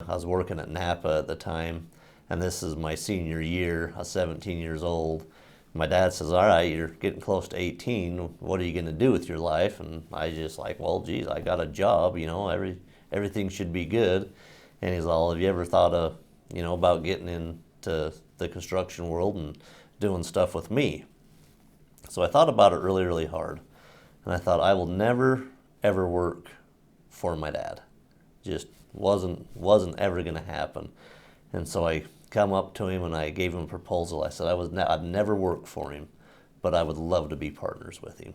I was working at Napa at the time, and this is my senior year. I was 17 years old. My dad says, all right, you're getting close to 18. What are you going to do with your life? And I just like, well, geez, I got a job, everything should be good. And he's all, have you ever thought of, about getting into the construction world and doing stuff with me? So I thought about it really, really hard. And I thought, I will never, ever work for my dad. Just wasn't ever going to happen. And so I come up to him and I gave him a proposal. I said I'd never work for him, but I would love to be partners with him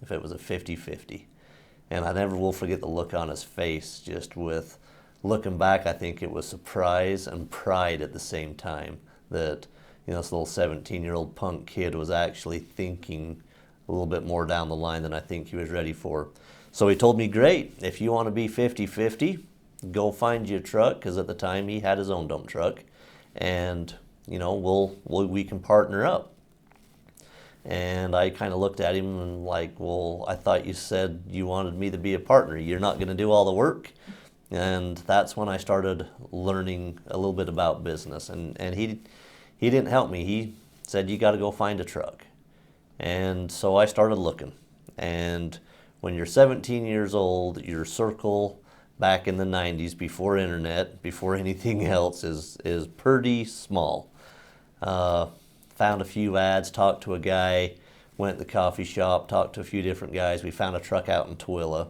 if it was a 50-50. And I never will forget the look on his face, just with looking back. I think it was surprise and pride at the same time that this little 17-year-old punk kid was actually thinking a little bit more down the line than I think he was ready for. So he told me, great, if you want to be 50-50, go find you a truck, because at the time he had his own dump truck, and we can partner up. And I kind of looked at him and like, well, I thought you said you wanted me to be a partner. You're not going to do all the work. And that's when I started learning a little bit about business. And he didn't help me. He said, you got to go find a truck. And so I started looking. And when you're 17 years old, your circle back in the 90s, before internet, before anything else, is pretty small. Found a few ads, talked to a guy, went to the coffee shop, talked to a few different guys. We found a truck out in Tooele.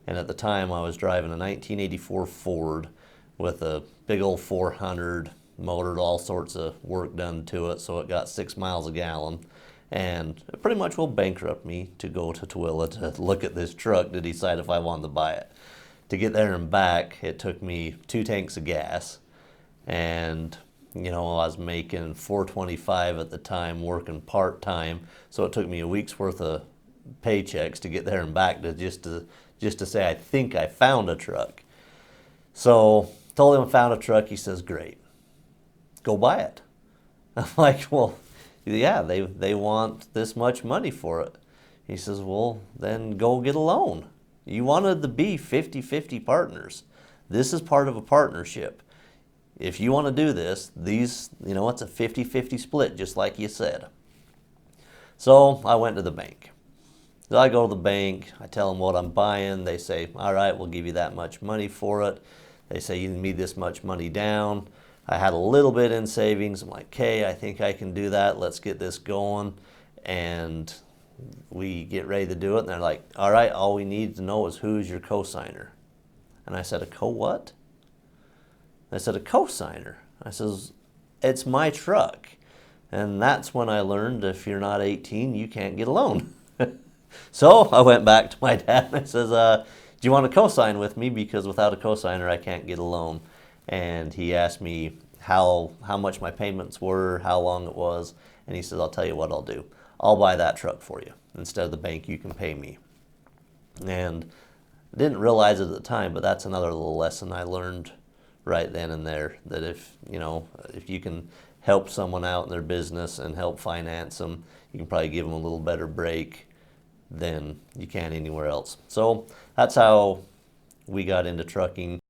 And at the time I was driving a 1984 Ford with a big old 400, motored, all sorts of work done to it, so it got 6 miles a gallon. And it pretty much will bankrupt me to go to Tooele to look at this truck to decide if I wanted to buy it. To get there and back, it took me 2 tanks of gas. And I was making $4.25 at the time, working part-time, so it took me a week's worth of paychecks to get there and back to just to say I think I found a truck. So told him I found a truck. He says, great, go buy it. I'm like, well, yeah, they want this much money for it. He says, well, then go get a loan. You wanted to be 50-50 partners. This is part of a partnership. If you want to do this, it's a 50-50 split, just like you said. So I went to the bank. So I go to the bank, I tell them what I'm buying. They say, all right, we'll give you that much money for it. They say, you need this much money down. I had a little bit in savings. I'm like, okay, I think I can do that. Let's get this going. And we get ready to do it. And they're like, all right, all we need to know is who's your co-signer. And I said, a co-what? I said, a co-signer. I says, it's my truck. And that's when I learned if you're not 18, you can't get a loan. So I went back to my dad and I says, do you want to co-sign with me? Because without a co-signer, I can't get a loan. And he asked me how much my payments were, how long it was. And he says, I'll tell you what I'll do. I'll buy that truck for you. Instead of the bank, you can pay me. And I didn't realize it at the time, but that's another little lesson I learned right then and there, that if you can help someone out in their business and help finance them, you can probably give them a little better break than you can anywhere else. So that's how we got into trucking.